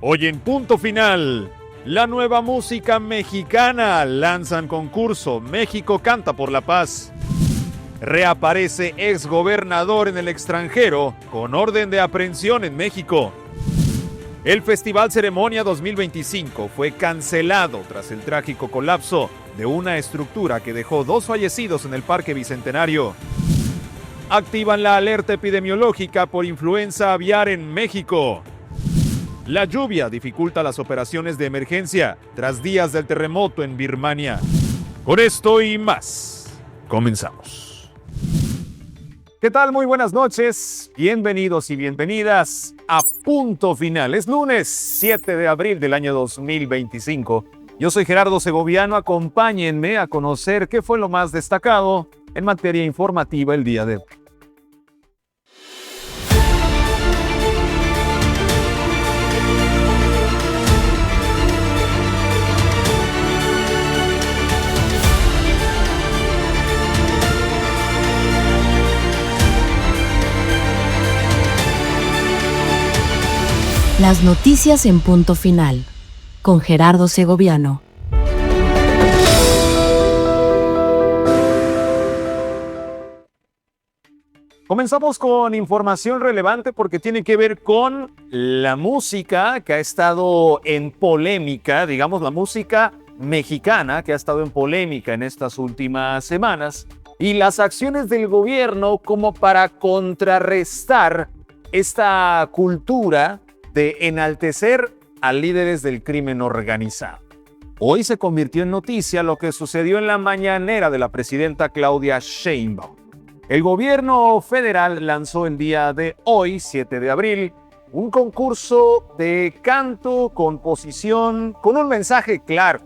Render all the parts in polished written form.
Hoy en Punto Final, la nueva música mexicana lanzan concurso México Canta por la Paz. Reaparece exgobernador en el extranjero con orden de aprehensión en México. El Festival Ceremonia 2025 fue cancelado tras el trágico colapso de una estructura que dejó 2 fallecidos en el Parque Bicentenario. Activan la alerta epidemiológica por influenza aviar en México. La lluvia dificulta las operaciones de emergencia tras días del terremoto en Birmania. Con esto y más, comenzamos. ¿Qué tal? Muy buenas noches. Bienvenidos y bienvenidas a Punto Final. Es lunes 7 de abril del año 2025. Yo soy Gerardo Segoviano. Acompáñenme a conocer qué fue lo más destacado en materia informativa el día de hoy. Las noticias en Punto Final, con Gerardo Segoviano. Comenzamos con información relevante porque tiene que ver con la música que ha estado en polémica, digamos la música mexicana que ha estado en polémica en estas últimas semanas y las acciones del gobierno como para contrarrestar esta cultura de enaltecer a líderes del crimen organizado. Hoy se convirtió en noticia lo que sucedió en la mañanera de la presidenta Claudia Sheinbaum. El gobierno federal lanzó el día de hoy, 7 de abril, un concurso de canto, composición, con un mensaje claro: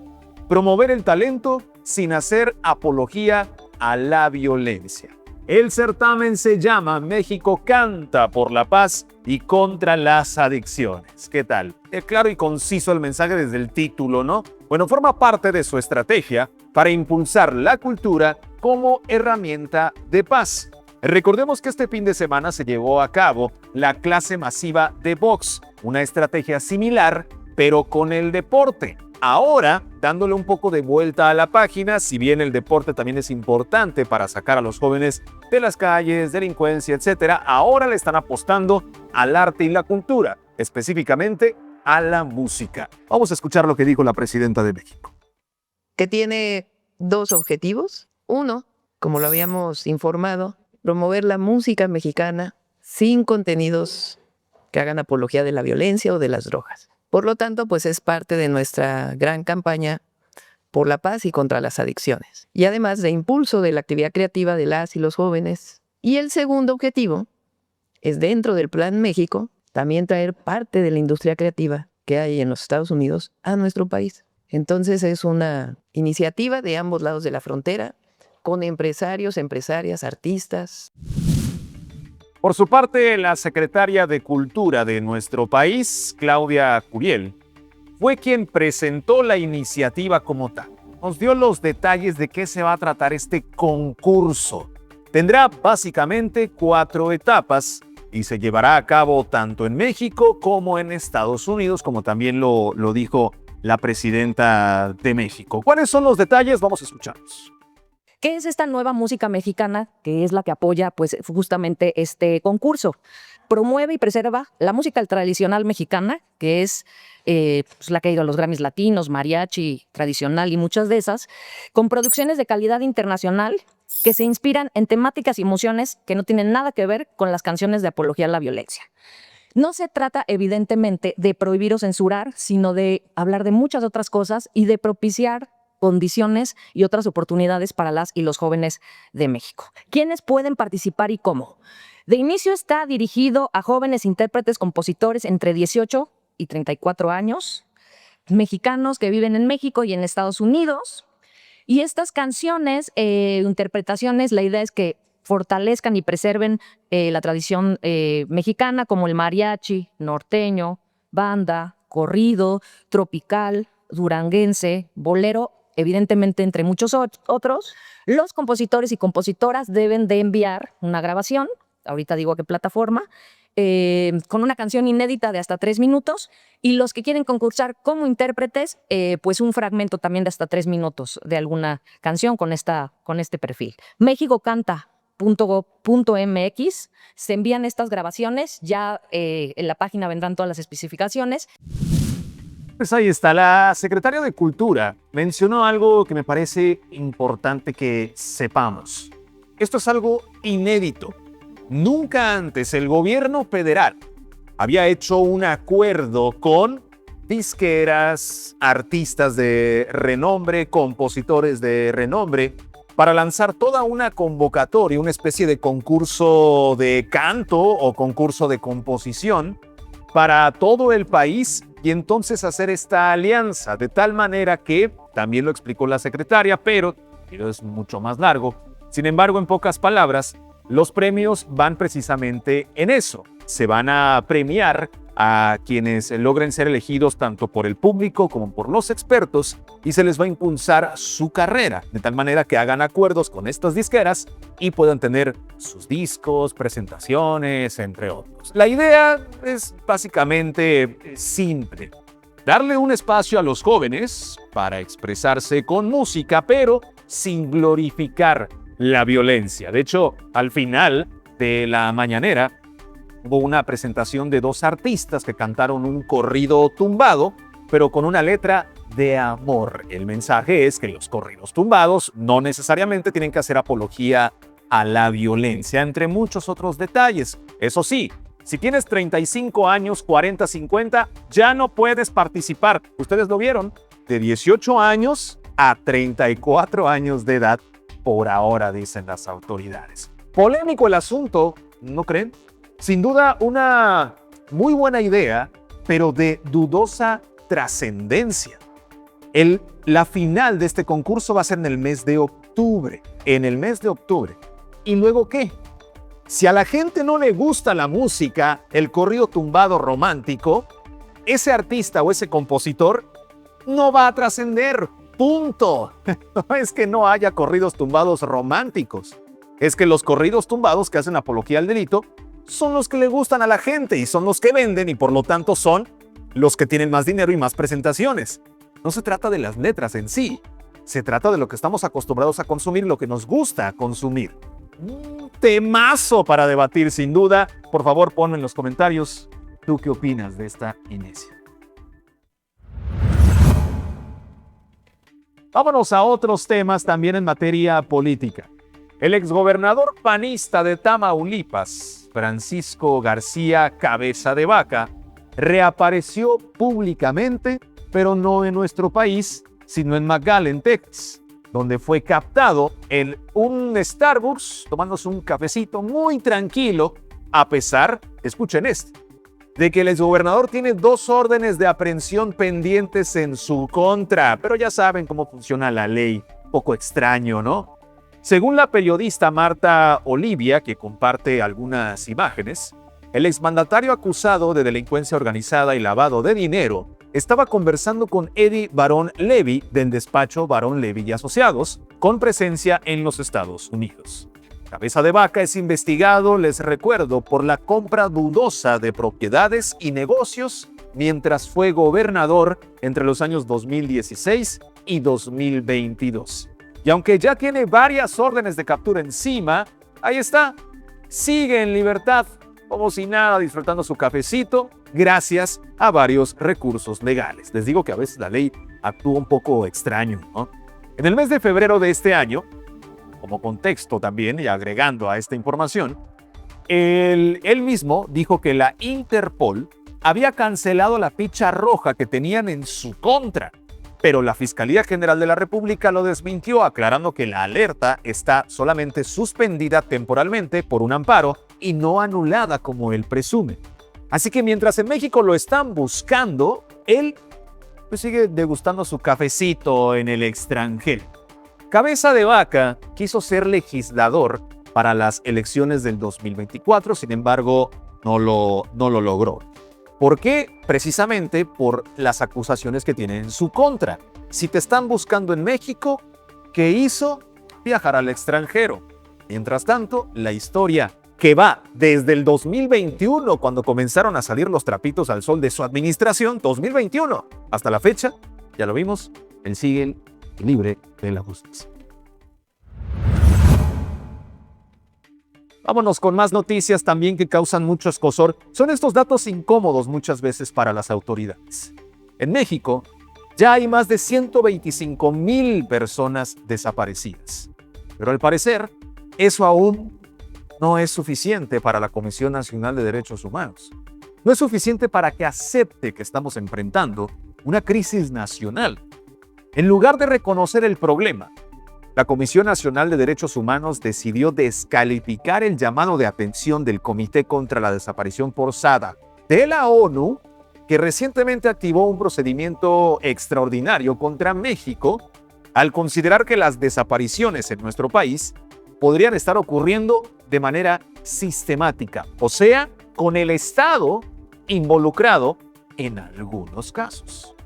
promover el talento sin hacer apología a la violencia. El certamen se llama México Canta por la Paz y contra las adicciones. ¿Qué tal? Claro y conciso el mensaje desde el título, ¿no? Bueno, forma parte de su estrategia para impulsar la cultura como herramienta de paz. Recordemos que este fin de semana se llevó a cabo la clase masiva de box, una estrategia similar, pero con el deporte. Ahora, dándole un poco de vuelta a la página, si bien el deporte también es importante para sacar a los jóvenes de las calles, delincuencia, etc., ahora le están apostando al arte y la cultura, específicamente a la música. Vamos a escuchar lo que dijo la presidenta de México. Que tiene 2 objetivos. Uno, como lo habíamos informado, promover la música mexicana sin contenidos que hagan apología de la violencia o de las drogas. Por lo tanto, pues es parte de nuestra gran campaña por la paz y contra las adicciones. Y además de impulso de la actividad creativa de las y los jóvenes. Y el segundo objetivo es, dentro del Plan México, también traer parte de la industria creativa que hay en los Estados Unidos a nuestro país. Entonces es una iniciativa de ambos lados de la frontera, con empresarios, empresarias, artistas. Por su parte, la secretaria de Cultura de nuestro país, Claudia Curiel, fue quien presentó la iniciativa como tal. Nos dio los detalles de qué se va a tratar este concurso. Tendrá básicamente 4 etapas y se llevará a cabo tanto en México como en Estados Unidos, como también lo dijo la presidenta de México. ¿Cuáles son los detalles? Vamos a escucharlos. ¿Qué es esta nueva música mexicana que es la que apoya pues, justamente este concurso? Promueve y preserva la música tradicional mexicana, que es pues, la que ha ido a los Grammys latinos, mariachi tradicional y muchas de esas, con producciones de calidad internacional que se inspiran en temáticas y emociones que no tienen nada que ver con las canciones de apología a la violencia. No se trata, evidentemente, de prohibir o censurar, sino de hablar de muchas otras cosas y de propiciar condiciones y otras oportunidades para las y los jóvenes de México. ¿Quiénes pueden participar y cómo? De inicio está dirigido a jóvenes intérpretes, compositores entre 18 y 34 años, mexicanos que viven en México y en Estados Unidos. Y estas canciones, interpretaciones, la idea es que fortalezcan y preserven la tradición mexicana, como el mariachi, norteño, banda, corrido, tropical, duranguense, bolero, evidentemente entre muchos otros. Los compositores y compositoras deben de enviar una grabación, ahorita digo a qué plataforma, con una canción inédita de hasta 3 minutos, y los que quieren concursar como intérpretes, pues un fragmento también de hasta 3 minutos de alguna canción con este perfil. mexicocanta.gov.mx, se envían estas grabaciones, ya en la página vendrán todas las especificaciones. Pues ahí está, la secretaria de Cultura mencionó algo que me parece importante que sepamos. Esto es algo inédito. Nunca antes el gobierno federal había hecho un acuerdo con disqueras, artistas de renombre, compositores de renombre, para lanzar toda una convocatoria, una especie de concurso de canto o concurso de composición para todo el país y entonces hacer esta alianza de tal manera que, también lo explicó la secretaria, pero es mucho más largo. Sin embargo, en pocas palabras, los premios van precisamente en eso. Se van a premiar a quienes logren ser elegidos tanto por el público como por los expertos y se les va a impulsar su carrera, de tal manera que hagan acuerdos con estas disqueras y puedan tener sus discos, presentaciones, entre otros. La idea es básicamente simple: darle un espacio a los jóvenes para expresarse con música, pero sin glorificar la violencia. De hecho, al final de la mañanera hubo una presentación de 2 artistas que cantaron un corrido tumbado, pero con una letra de amor. El mensaje es que los corridos tumbados no necesariamente tienen que hacer apología a la violencia, entre muchos otros detalles. Eso sí, si tienes 35 años, 40, 50, ya no puedes participar. Ustedes lo vieron, de 18 años a 34 años de edad por ahora, dicen las autoridades. Polémico el asunto, ¿no creen? Sin duda, una muy buena idea, pero de dudosa trascendencia. La final de este concurso va a ser en el mes de octubre. En el mes de octubre. ¿Y luego qué? Si a la gente no le gusta la música, el corrido tumbado romántico, ese artista o ese compositor no va a trascender. Punto. No es que no haya corridos tumbados románticos. Es que los corridos tumbados que hacen apología al delito son los que le gustan a la gente y son los que venden y por lo tanto son los que tienen más dinero y más presentaciones. No se trata de las letras en sí, se trata de lo que estamos acostumbrados a consumir, lo que nos gusta consumir. Un temazo para debatir sin duda. Por favor, ponme en los comentarios tú qué opinas de esta inicia. Vámonos a otros temas también en materia política. El exgobernador panista de Tamaulipas, Francisco García Cabeza de Vaca, reapareció públicamente, pero no en nuestro país, sino en McAllen, Texas, donde fue captado en un Starbucks tomándose un cafecito muy tranquilo, a pesar, escuchen esto, de que el exgobernador tiene 2 órdenes de aprehensión pendientes en su contra, pero ya saben cómo funciona la ley, un poco extraño, ¿no? Según la periodista Marta Olivia, que comparte algunas imágenes, el exmandatario acusado de delincuencia organizada y lavado de dinero estaba conversando con Eddie Barón Levy del despacho Barón Levy y Asociados, con presencia en los Estados Unidos. Cabeza de Vaca es investigado, les recuerdo, por la compra dudosa de propiedades y negocios mientras fue gobernador entre los años 2016 y 2022. Y aunque ya tiene varias órdenes de captura encima, ahí está, sigue en libertad, como si nada, disfrutando su cafecito, gracias a varios recursos legales. Les digo que a veces la ley actúa un poco extraño, ¿no? En el mes de febrero de este año, como contexto también, y agregando a esta información, él mismo dijo que la Interpol había cancelado la ficha roja que tenían en su contra, pero la Fiscalía General de la República lo desmintió, aclarando que la alerta está solamente suspendida temporalmente por un amparo y no anulada como él presume. Así que mientras en México lo están buscando, él pues sigue degustando su cafecito en el extranjero. Cabeza de Vaca quiso ser legislador para las elecciones del 2024, sin embargo, no lo logró. ¿Por qué? Precisamente por las acusaciones que tiene en su contra. Si te están buscando en México, ¿qué hizo? Viajar al extranjero. Mientras tanto, la historia que va desde el 2021, cuando comenzaron a salir los trapitos al sol de su administración, 2021, hasta la fecha, ya lo vimos, él sigue libre de la justicia. Vámonos con más noticias también que causan mucho escozor. Son estos datos incómodos muchas veces para las autoridades. En México, ya hay más de 125,000 personas desaparecidas. Pero al parecer, eso aún no es suficiente para la Comisión Nacional de Derechos Humanos. No es suficiente para que acepte que estamos enfrentando una crisis nacional. En lugar de reconocer el problema, la Comisión Nacional de Derechos Humanos decidió descalificar el llamado de atención del Comité contra la Desaparición Forzada de la ONU, que recientemente activó un procedimiento extraordinario contra México al considerar que las desapariciones en nuestro país podrían estar ocurriendo de manera sistemática, o sea, con el Estado involucrado en algunos casos.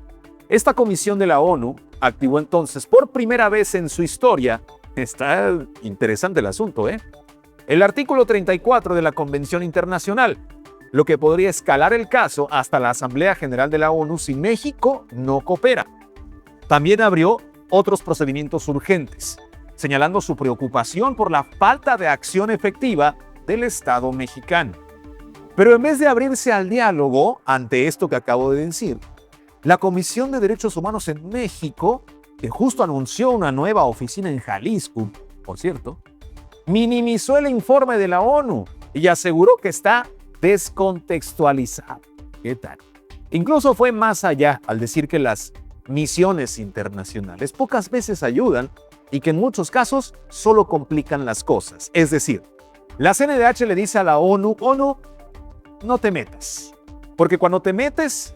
Esta comisión de la ONU activó entonces por primera vez en su historia, está interesante el asunto, el artículo 34 de la Convención Internacional, lo que podría escalar el caso hasta la Asamblea General de la ONU si México no coopera. También abrió otros procedimientos urgentes, señalando su preocupación por la falta de acción efectiva del Estado mexicano. Pero en vez de abrirse al diálogo ante esto que acabo de decir, la Comisión de Derechos Humanos en México, que justo anunció una nueva oficina en Jalisco, por cierto, minimizó el informe de la ONU y aseguró que está descontextualizado. ¿Qué tal? Incluso fue más allá al decir que las misiones internacionales pocas veces ayudan y que en muchos casos solo complican las cosas. Es decir, la CNDH le dice a la ONU, no te metas, porque cuando te metes,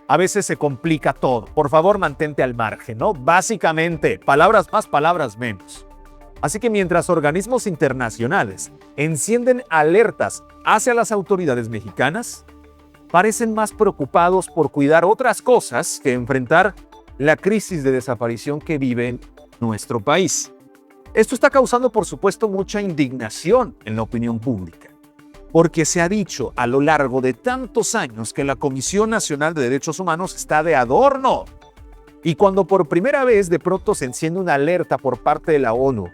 a veces se complica todo. Por favor, mantente al margen, ¿no? Básicamente, palabras más, palabras menos. Así que mientras organismos internacionales encienden alertas hacia las autoridades mexicanas, parecen más preocupados por cuidar otras cosas que enfrentar la crisis de desaparición que vive nuestro país. Esto está causando, por supuesto, mucha indignación en la opinión pública, porque se ha dicho a lo largo de tantos años que la Comisión Nacional de Derechos Humanos está de adorno. Y cuando por primera vez de pronto se enciende una alerta por parte de la ONU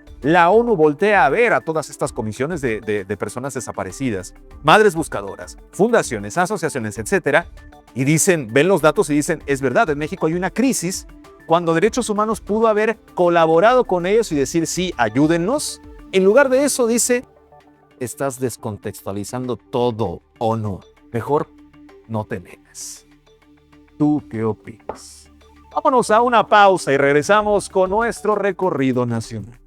voltea a ver a todas estas comisiones de personas desaparecidas, madres buscadoras, fundaciones, asociaciones, etcétera, y dicen, ven los datos y dicen, es verdad, en México hay una crisis, cuando Derechos Humanos pudo haber colaborado con ellos y decir, sí, ayúdennos. En lugar de eso dice, estás descontextualizando todo, ONU. Mejor no te metas. ¿Tú qué opinas? Vámonos a una pausa y regresamos con nuestro recorrido nacional.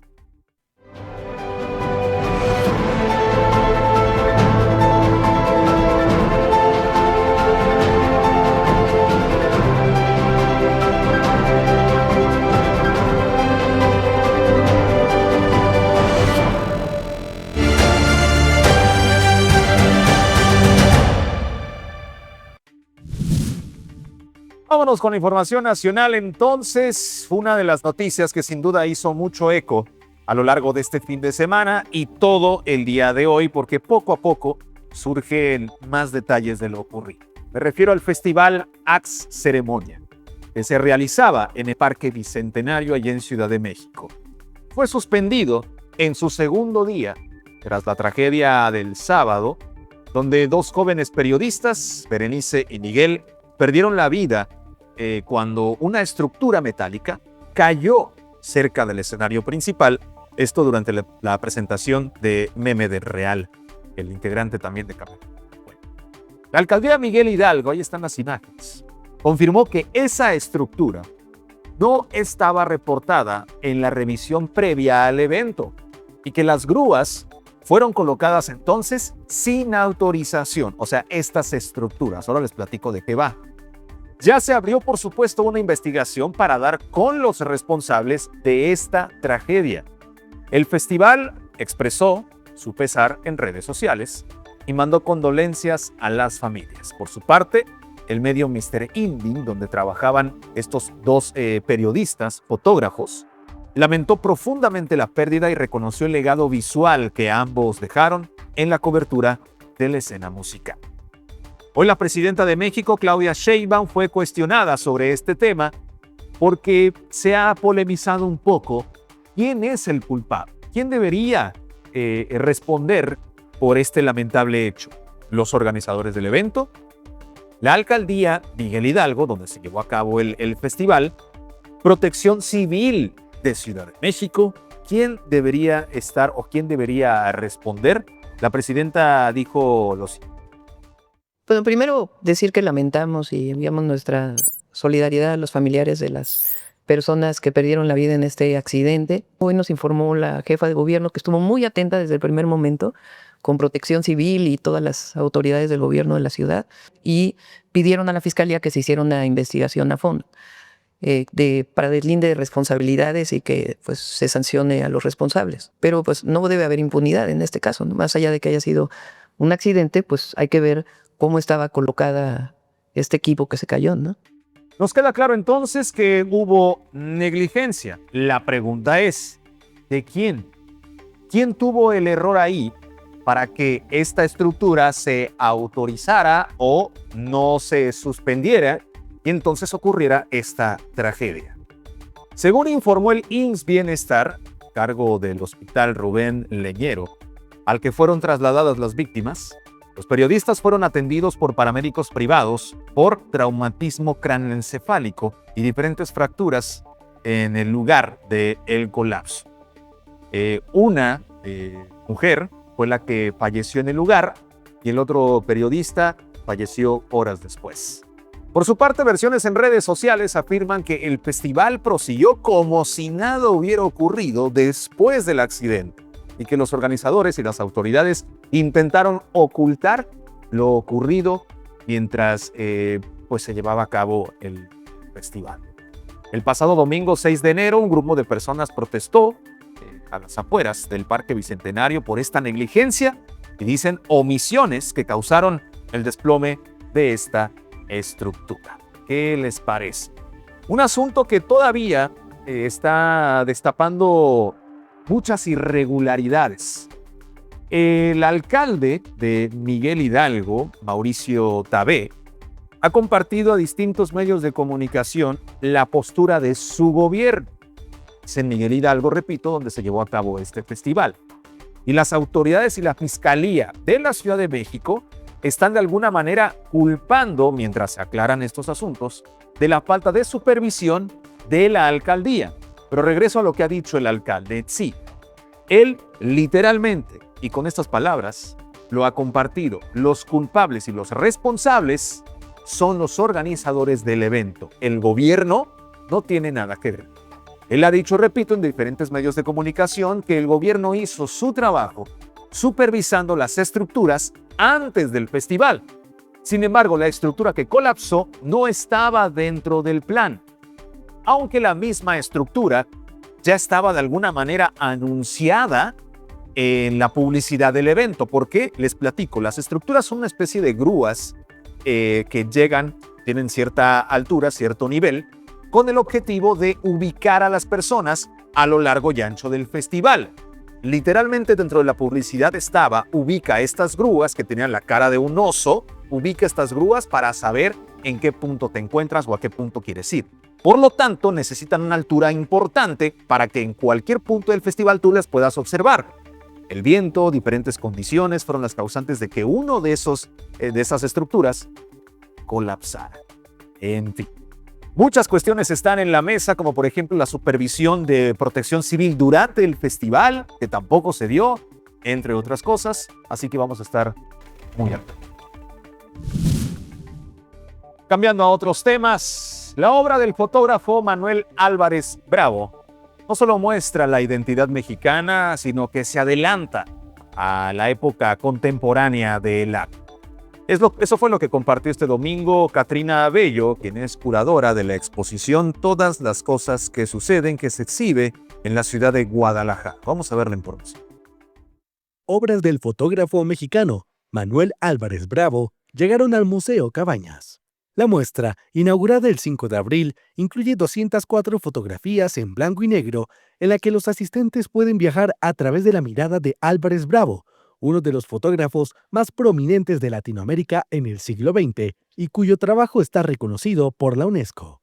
Vámonos con la información nacional. Entonces, una de las noticias que sin duda hizo mucho eco a lo largo de este fin de semana y todo el día de hoy, porque poco a poco surgen más detalles de lo ocurrido. Me refiero al Festival Ax Ceremonia, que se realizaba en el Parque Bicentenario allá en Ciudad de México. Fue suspendido en su segundo día, tras la tragedia del sábado, donde dos jóvenes periodistas, Berenice y Miguel, perdieron la vida cuando una estructura metálica cayó cerca del escenario principal, esto durante la presentación de Meme del Real, el integrante también de Camino. Bueno, la alcaldía Miguel Hidalgo, ahí están las imágenes, confirmó que esa estructura no estaba reportada en la revisión previa al evento y que las grúas fueron colocadas entonces sin autorización, o sea, estas estructuras. Ahora les platico de qué va. Ya se abrió, por supuesto, una investigación para dar con los responsables de esta tragedia. El festival expresó su pesar en redes sociales y mandó condolencias a las familias. Por su parte, el medio Mr. Indie, donde trabajaban estos dos periodistas, fotógrafos, lamentó profundamente la pérdida y reconoció el legado visual que ambos dejaron en la cobertura de la escena musical. Hoy la presidenta de México, Claudia Sheinbaum, fue cuestionada sobre este tema porque se ha polemizado un poco quién es el culpable, quién debería responder por este lamentable hecho. ¿Los organizadores del evento? ¿La alcaldía Miguel Hidalgo, donde se llevó a cabo el festival? ¿Protección Civil de Ciudad de México? ¿Quién debería estar o quién debería responder? La presidenta dijo lo siguiente. Bueno, primero decir que lamentamos y enviamos nuestra solidaridad a los familiares de las personas que perdieron la vida en este accidente. Hoy nos informó la jefa de gobierno que estuvo muy atenta desde el primer momento con Protección Civil y todas las autoridades del gobierno de la ciudad, y pidieron a la fiscalía que se hiciera una investigación a fondo para deslinde de responsabilidades y que pues se sancione a los responsables. Pero pues no debe haber impunidad en este caso, ¿no? Más allá de que haya sido un accidente, pues hay que ver cómo estaba colocada este equipo que se cayó, ¿no? Nos queda claro entonces que hubo negligencia. La pregunta es, ¿de quién? ¿Quién tuvo el error ahí para que esta estructura se autorizara o no se suspendiera y entonces ocurriera esta tragedia? Según informó el IMSS Bienestar, cargo del Hospital Rubén Leñero, al que fueron trasladadas las víctimas, los periodistas fueron atendidos por paramédicos privados por traumatismo craneoencefálico y diferentes fracturas en el lugar del colapso. Una mujer fue la que falleció en el lugar y el otro periodista falleció horas después. Por su parte, versiones en redes sociales afirman que el festival prosiguió como si nada hubiera ocurrido después del accidente y que los organizadores y las autoridades intentaron ocultar lo ocurrido mientras pues se llevaba a cabo el festival. El pasado domingo 6 de enero, un grupo de personas protestó a las afueras del Parque Bicentenario por esta negligencia y dicen omisiones que causaron el desplome de esta estructura. ¿Qué les parece? Un asunto que todavía está destapando muchas irregularidades. El alcalde de Miguel Hidalgo, Mauricio Tabé, ha compartido a distintos medios de comunicación la postura de su gobierno. Es en Miguel Hidalgo, repito, donde se llevó a cabo este festival. Y las autoridades y la Fiscalía de la Ciudad de México están de alguna manera culpando, mientras se aclaran estos asuntos, de la falta de supervisión de la alcaldía. Pero regreso a lo que ha dicho el alcalde. Sí, él literalmente, y con estas palabras, lo ha compartido. Los culpables y los responsables son los organizadores del evento. El gobierno no tiene nada que ver. Él ha dicho, repito, en diferentes medios de comunicación que el gobierno hizo su trabajo supervisando las estructuras antes del festival. Sin embargo, la estructura que colapsó no estaba dentro del plan, aunque la misma estructura ya estaba de alguna manera anunciada en la publicidad del evento. ¿Por qué? Les platico. Las estructuras son una especie de grúas que llegan, tienen cierta altura, cierto nivel, con el objetivo de ubicar a las personas a lo largo y ancho del festival. Literalmente dentro de la publicidad estaba, ubica estas grúas que tenían la cara de un oso, ubica estas grúas para saber en qué punto te encuentras o a qué punto quieres ir. Por lo tanto, necesitan una altura importante para que en cualquier punto del festival tú las puedas observar. El viento, diferentes condiciones fueron las causantes de que uno de esas estructuras colapsara. En fin. Muchas cuestiones están en la mesa, como por ejemplo la supervisión de Protección Civil durante el festival, que tampoco se dio, entre otras cosas, así que vamos a estar muy atentos. Cambiando a otros temas, la obra del fotógrafo Manuel Álvarez Bravo no solo muestra la identidad mexicana, sino que se adelanta a la época contemporánea del arte. Eso fue lo que compartió este domingo Katrina Bello, quien es curadora de la exposición Todas las cosas que suceden, que se exhibe en la ciudad de Guadalajara. Vamos a ver la información. Obras del fotógrafo mexicano Manuel Álvarez Bravo llegaron al Museo Cabañas. La muestra, inaugurada el 5 de abril, incluye 204 fotografías en blanco y negro en la que los asistentes pueden viajar a través de la mirada de Álvarez Bravo, uno de los fotógrafos más prominentes de Latinoamérica en el siglo XX y cuyo trabajo está reconocido por la UNESCO.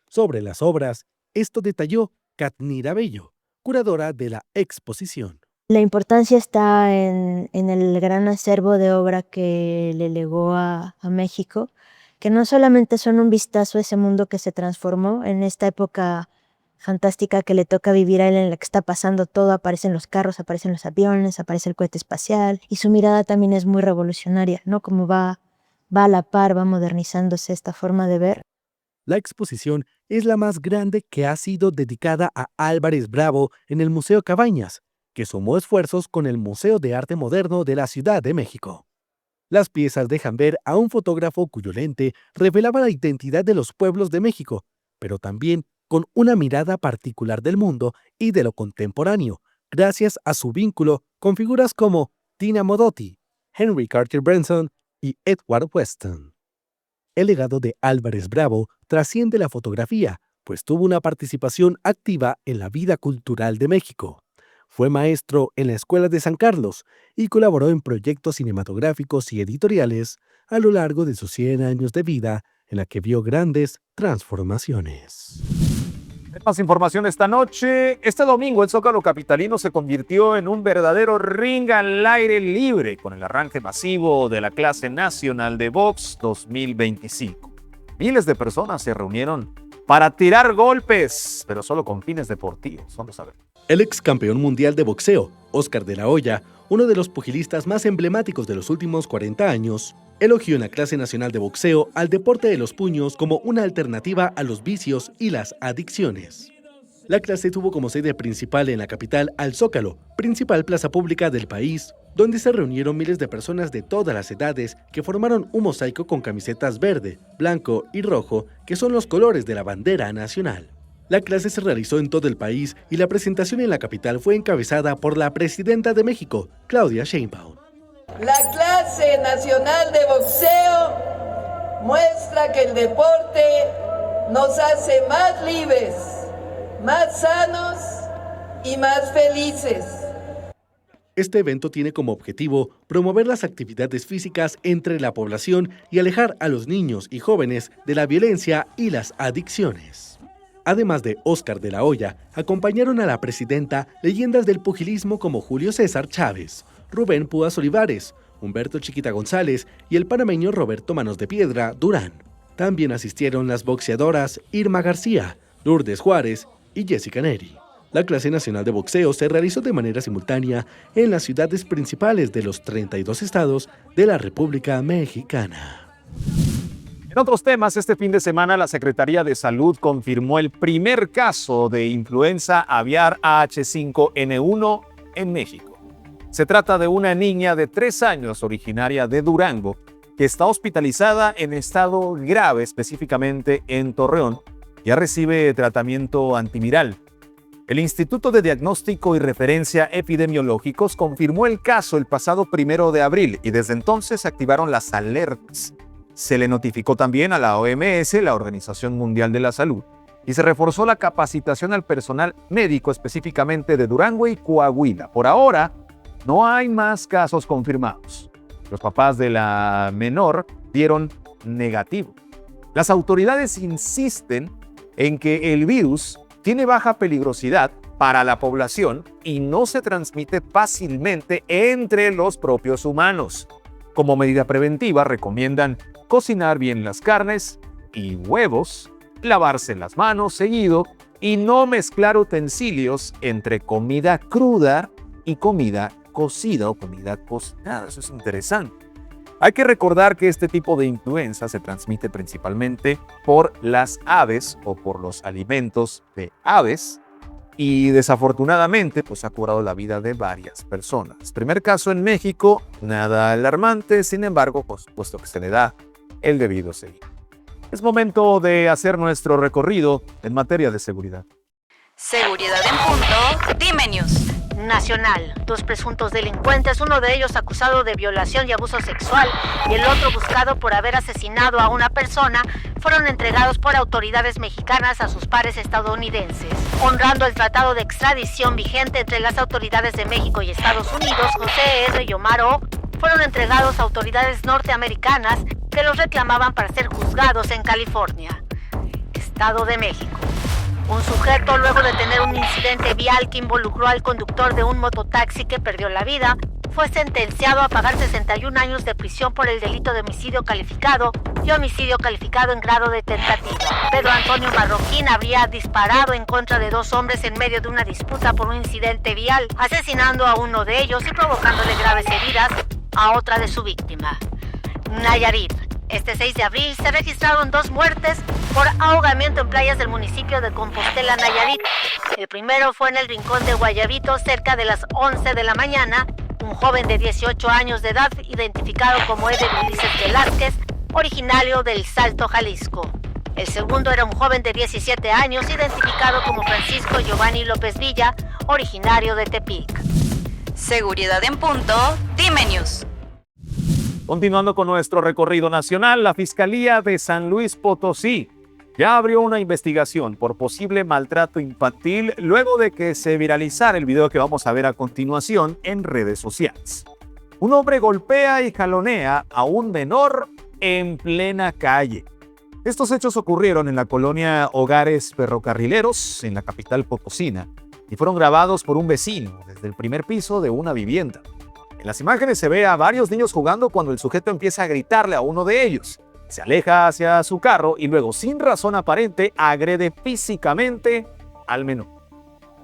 Sobre las obras, esto detalló Katnira Bello, curadora de la exposición. La importancia está en el gran acervo de obra que le legó a México, que no solamente son un vistazo a ese mundo que se transformó en esta época fantástica que le toca vivir a él, en la que está pasando todo, aparecen los carros, aparecen los aviones, aparece el cohete espacial, y su mirada también es muy revolucionaria, ¿no? Como va a la par, va modernizándose esta forma de ver. La exposición es la más grande que ha sido dedicada a Álvarez Bravo en el Museo Cabañas, que sumó esfuerzos con el Museo de Arte Moderno de la Ciudad de México. Las piezas dejan ver a un fotógrafo cuyo lente revelaba la identidad de los pueblos de México, pero también con una mirada particular del mundo y de lo contemporáneo, gracias a su vínculo con figuras como Tina Modotti, Henry Cartier Bresson y Edward Weston. El legado de Álvarez Bravo trasciende la fotografía, pues tuvo una participación activa en la vida cultural de México. Fue maestro en la Escuela de San Carlos y colaboró en proyectos cinematográficos y editoriales a lo largo de sus 100 años de vida, en la que vio grandes transformaciones. Más información esta noche. Este domingo el Zócalo capitalino se convirtió en un verdadero ring al aire libre con el arranque masivo de la clase nacional de box 2025. Miles de personas se reunieron para tirar golpes, pero solo con fines deportivos. Vamos a ver. El ex campeón mundial de boxeo, Óscar de la Hoya, uno de los pugilistas más emblemáticos de los últimos 40 años, elogió en la clase nacional de boxeo al deporte de los puños como una alternativa a los vicios y las adicciones. La clase tuvo como sede principal en la capital al Zócalo, principal plaza pública del país, donde se reunieron miles de personas de todas las edades que formaron un mosaico con camisetas verde, blanco y rojo, que son los colores de la bandera nacional. La clase se realizó en todo el país y la presentación en la capital fue encabezada por la presidenta de México, Claudia Sheinbaum. La clase nacional de boxeo muestra que el deporte nos hace más libres, más sanos y más felices. Este evento tiene como objetivo promover las actividades físicas entre la población y alejar a los niños y jóvenes de la violencia y las adicciones. Además de Óscar de la Hoya, acompañaron a la presidenta leyendas del pugilismo como Julio César Chávez, Rubén Púas Olivares, Humberto Chiquita González y el panameño Roberto Manos de Piedra Durán. También asistieron las boxeadoras Irma García, Lourdes Juárez y Jessica Neri. La clase nacional de boxeo se realizó de manera simultánea en las ciudades principales de los 32 estados de la República Mexicana. En otros temas, este fin de semana la Secretaría de Salud confirmó el primer caso de influenza aviar H5N1 en México. Se trata de una niña de 3 años originaria de Durango que está hospitalizada en estado grave, específicamente en Torreón. Ya recibe tratamiento antiviral. El Instituto de Diagnóstico y Referencia Epidemiológicos confirmó el caso el pasado 1 de abril y desde entonces se activaron las alertas. Se le notificó también a la OMS, la Organización Mundial de la Salud, y se reforzó la capacitación al personal médico, específicamente de Durango y Coahuila. Por ahora, no hay más casos confirmados. Los papás de la menor dieron negativo. Las autoridades insisten en que el virus tiene baja peligrosidad para la población y no se transmite fácilmente entre los propios humanos. Como medida preventiva, recomiendan cocinar bien las carnes y huevos, lavarse las manos seguido y no mezclar utensilios entre comida cruda y comida cocida o comida cocinada. Eso es interesante. Hay que recordar que este tipo de influenza se transmite principalmente por las aves o por los alimentos de aves y desafortunadamente pues ha cobrado la vida de varias personas. Primer caso en México, nada alarmante, sin embargo, pues, puesto que se le da el debido seguimiento. Es momento de hacer nuestro recorrido en materia de seguridad. Seguridad en punto, Dime News. nacional. 2 presuntos delincuentes, uno de ellos acusado de violación y abuso sexual y el otro buscado por haber asesinado a una persona, fueron entregados por autoridades mexicanas a sus pares estadounidenses. Honrando el tratado de extradición vigente entre las autoridades de México y Estados Unidos, José R. y Omar O. fueron entregados a autoridades norteamericanas que los reclamaban para ser juzgados en California, Estado de México. Un sujeto, luego de tener un incidente vial que involucró al conductor de un mototaxi que perdió la vida, fue sentenciado a pagar 61 años de prisión por el delito de homicidio calificado y homicidio calificado en grado de tentativa. Pedro Antonio Marroquín habría disparado en contra de 2 hombres en medio de una disputa por un incidente vial, asesinando a uno de ellos y provocándole graves heridas a otra de su víctima. Nayarit. Este 6 de abril se registraron 2 muertes por ahogamiento en playas del municipio de Compostela, Nayarit. El primero fue en el rincón de Guayabito, cerca de las 11 de la mañana. Un joven de 18 años de edad, identificado como Eder Ulises Velázquez, originario del Salto, Jalisco. El segundo era un joven de 17 años, identificado como Francisco Giovanni López Villa, originario de Tepic. Seguridad en punto, Dime News. Continuando con nuestro recorrido nacional, la Fiscalía de San Luis Potosí ya abrió una investigación por posible maltrato infantil luego de que se viralizara el video que vamos a ver a continuación en redes sociales. Un hombre golpea y jalonea a un menor en plena calle. Estos hechos ocurrieron en la colonia Hogares Ferrocarrileros, en la capital potosina, y fueron grabados por un vecino desde el primer piso de una vivienda. En las imágenes se ve a varios niños jugando cuando el sujeto empieza a gritarle a uno de ellos. Se aleja hacia su carro y luego, sin razón aparente, agrede físicamente al menor.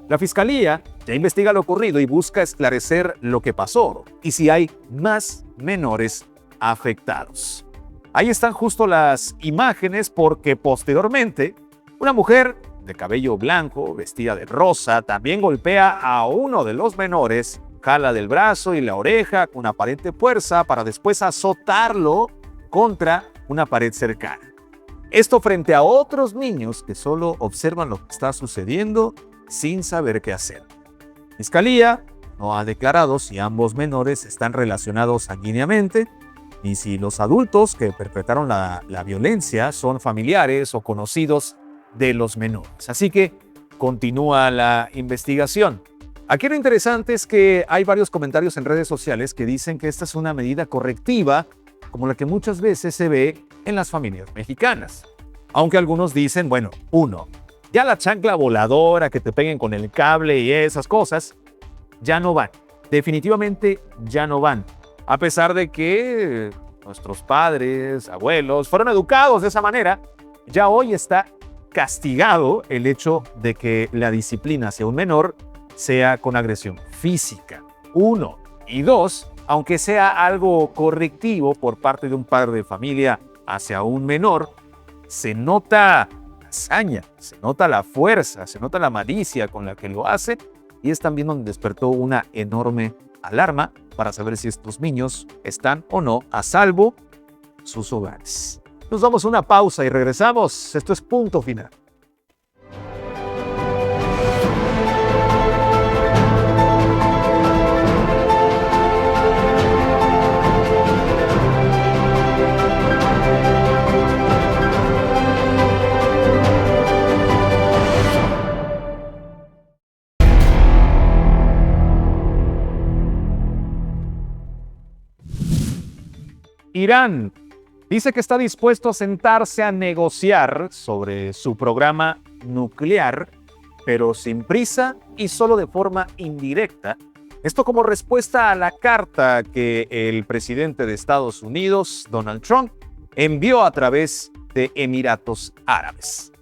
La fiscalía ya investiga lo ocurrido y busca esclarecer lo que pasó y si hay más menores afectados. Ahí están justo las imágenes porque posteriormente una mujer de cabello blanco, vestida de rosa, también golpea a uno de los menores, jala del brazo y la oreja con aparente fuerza para después azotarlo contra una pared cercana. Esto frente a otros niños que solo observan lo que está sucediendo sin saber qué hacer. La Fiscalía no ha declarado si ambos menores están relacionados sanguíneamente ni si los adultos que perpetraron la violencia son familiares o conocidos de los menores. Así que continúa la investigación. Aquí lo interesante es que hay varios comentarios en redes sociales que dicen que esta es una medida correctiva, como la que muchas veces se ve en las familias mexicanas. Aunque algunos dicen, bueno, ya la chancla voladora, que te peguen con el cable y esas cosas, ya no van. Definitivamente ya no van. A pesar de que nuestros padres, abuelos, fueron educados de esa manera, ya hoy está castigado el hecho de que la disciplina hacia un menor sea con agresión física. 1. Y 2, aunque sea algo correctivo por parte de un padre de familia hacia un menor, se nota la hazaña, se nota la fuerza, se nota la malicia con la que lo hace y es también donde despertó una enorme alarma para saber si estos niños están o no a salvo en sus hogares. Nos damos una pausa y regresamos. Esto es Punto Final. Irán dice que está dispuesto a sentarse a negociar sobre su programa nuclear, pero sin prisa y solo de forma indirecta. Esto como respuesta a la carta que el presidente de Estados Unidos, Donald Trump, envió a través de Emiratos Árabes.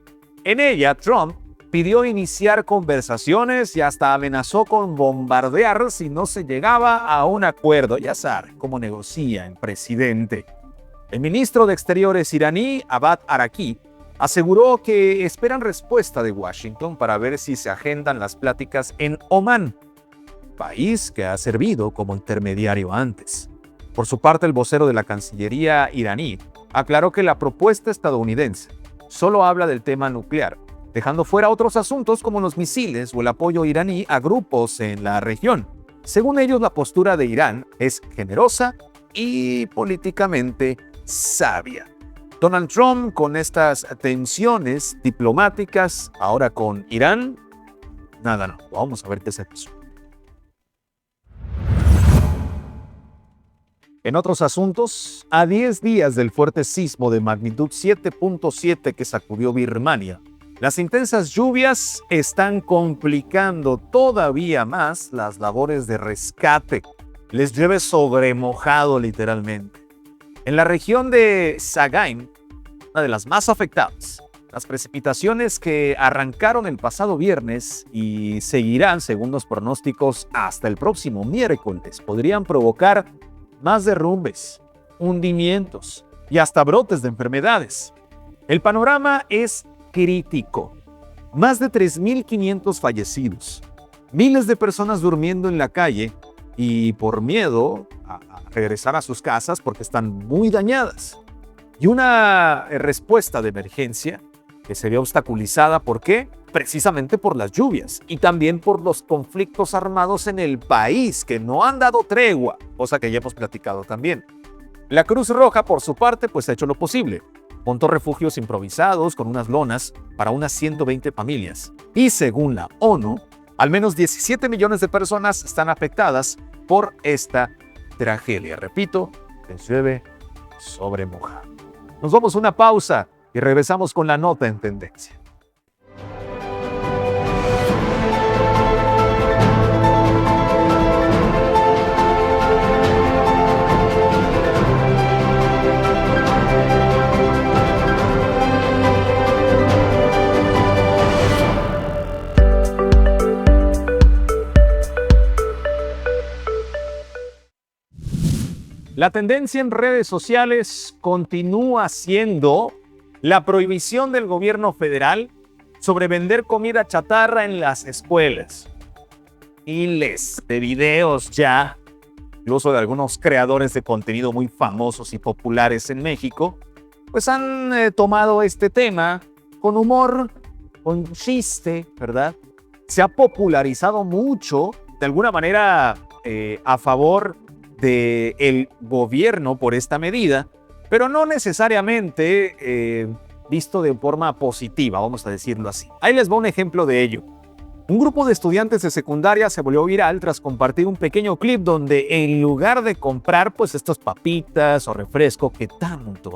En ella, Trump pidió iniciar conversaciones y hasta amenazó con bombardear si no se llegaba a un acuerdo. Ya saben cómo negocia el presidente. El ministro de Exteriores iraní, Abbas Araqi, aseguró que esperan respuesta de Washington para ver si se agendan las pláticas en Omán, país que ha servido como intermediario antes. Por su parte, el vocero de la Cancillería iraní aclaró que la propuesta estadounidense solo habla del tema nuclear dejando fuera otros asuntos como los misiles o el apoyo iraní a grupos en la región. Según ellos, la postura de Irán es generosa y políticamente sabia. Donald Trump, con estas tensiones diplomáticas ahora con Irán, nada, no. Vamos a ver qué se pasó. En otros asuntos, a 10 días del fuerte sismo de magnitud 7.7 que sacudió Birmania, las intensas lluvias están complicando todavía más las labores de rescate. Les llueve sobremojado literalmente. En la región de Sagaing, una de las más afectadas, las precipitaciones que arrancaron el pasado viernes y seguirán, según los pronósticos, hasta el próximo miércoles, podrían provocar más derrumbes, hundimientos y hasta brotes de enfermedades. El panorama es crítico. Más de 3.500 fallecidos, miles de personas durmiendo en la calle y por miedo a regresar a sus casas porque están muy dañadas. Y una respuesta de emergencia que se ve obstaculizada, ¿por qué? Precisamente por las lluvias y también por los conflictos armados en el país que no han dado tregua, cosa que ya hemos platicado también. La Cruz Roja, por su parte, pues ha hecho lo posible. Montó refugios improvisados con unas lonas para unas 120 familias. Y según la ONU, al menos 17 millones de personas están afectadas por esta tragedia. Repito, que llueve sobre mojado. Nos vamos a una pausa y regresamos con la nota en tendencia. La tendencia en redes sociales continúa siendo la prohibición del gobierno federal sobre vender comida chatarra en las escuelas. Miles de videos ya, incluso de algunos creadores de contenido muy famosos y populares en México, pues han tomado este tema con humor, con chiste, ¿verdad? Se ha popularizado mucho, de alguna manera, a favor del gobierno por esta medida, pero no necesariamente visto de forma positiva, vamos a decirlo así. Ahí les va un ejemplo de ello. Un grupo de estudiantes de secundaria se volvió viral tras compartir un pequeño clip donde en lugar de comprar pues estas papitas o refresco que tanto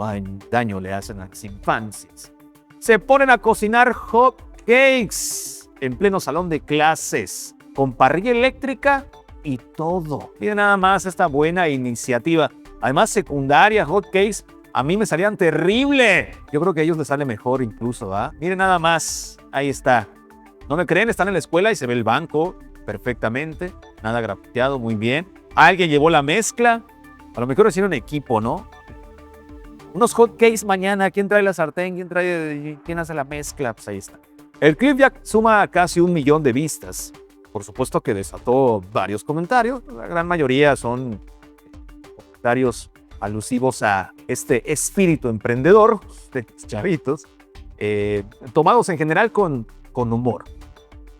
daño le hacen a las infancias, se ponen a cocinar hot cakes en pleno salón de clases, con parrilla eléctrica y todo. Miren nada más esta buena iniciativa. Además, secundaria, hot cakes, a mí me salían terrible. Yo creo que a ellos les sale mejor incluso, ¿ah? Miren nada más, ahí está. ¿No me creen? Están en la escuela y se ve el banco perfectamente. Nada grafiteado, muy bien. Alguien llevó la mezcla. A lo mejor hicieron equipo, ¿no? Unos hot cakes mañana. ¿Quién trae la sartén? ¿Quién hace la mezcla? Pues ahí está. El clip ya suma casi 1 millón de vistas. Por supuesto que desató varios comentarios. La gran mayoría son comentarios alusivos a este espíritu emprendedor de chavitos, tomados en general con humor.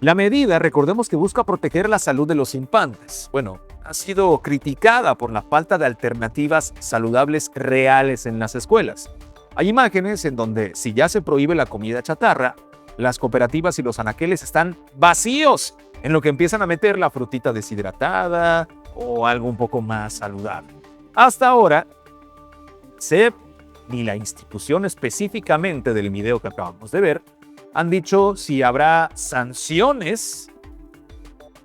La medida, recordemos que busca proteger la salud de los infantes. Bueno, ha sido criticada por la falta de alternativas saludables reales en las escuelas. Hay imágenes en donde, si ya se prohíbe la comida chatarra, las cooperativas y los anaqueles están vacíos, en lo que empiezan a meter la frutita deshidratada o algo un poco más saludable. Hasta ahora, CEP ni la institución específicamente del video que acabamos de ver han dicho si habrá sanciones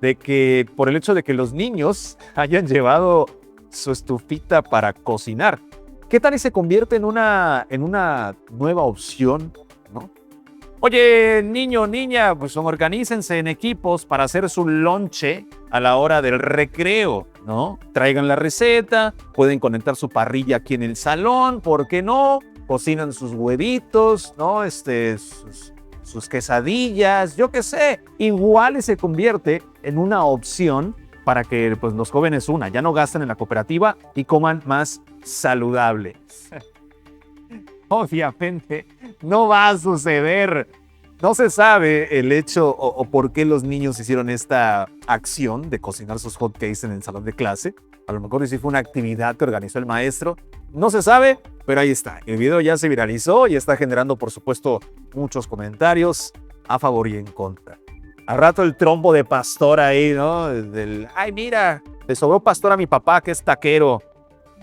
de que por el hecho de que los niños hayan llevado su estufita para cocinar. ¿Qué tal y se convierte en una nueva opción, ¿no? Oye, niño, niña, pues organícense en equipos para hacer su lonche a la hora del recreo, ¿no? Traigan la receta, pueden conectar su parrilla aquí en el salón, ¿por qué no? Cocinan sus huevitos, ¿no? Sus quesadillas, yo qué sé. Igual se convierte en una opción para que pues, los jóvenes ya no gasten en la cooperativa y coman más saludable. Obviamente no va a suceder. No se sabe el hecho o por qué los niños hicieron esta acción de cocinar sus hotcakes en el salón de clase. A lo mejor sí fue una actividad que organizó el maestro. No se sabe, pero ahí está. El video ya se viralizó y está generando, por supuesto, muchos comentarios a favor y en contra. Al rato el trompo de pastor ahí, ¿no? Ay, mira, le sobró pastor a mi papá que es taquero.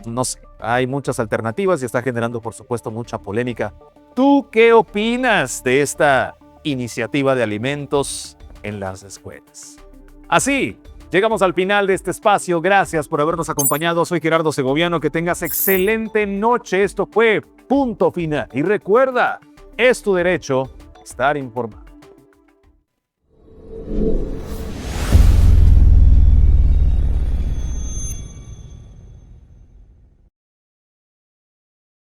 No sé, hay muchas alternativas y está generando, por supuesto, mucha polémica. ¿Tú qué opinas de esta iniciativa de alimentos en las escuelas? Así, llegamos al final de este espacio. Gracias por habernos acompañado. Soy Gerardo Segoviano. Que tengas excelente noche. Esto fue Punto Final. Y recuerda, es tu derecho estar informado.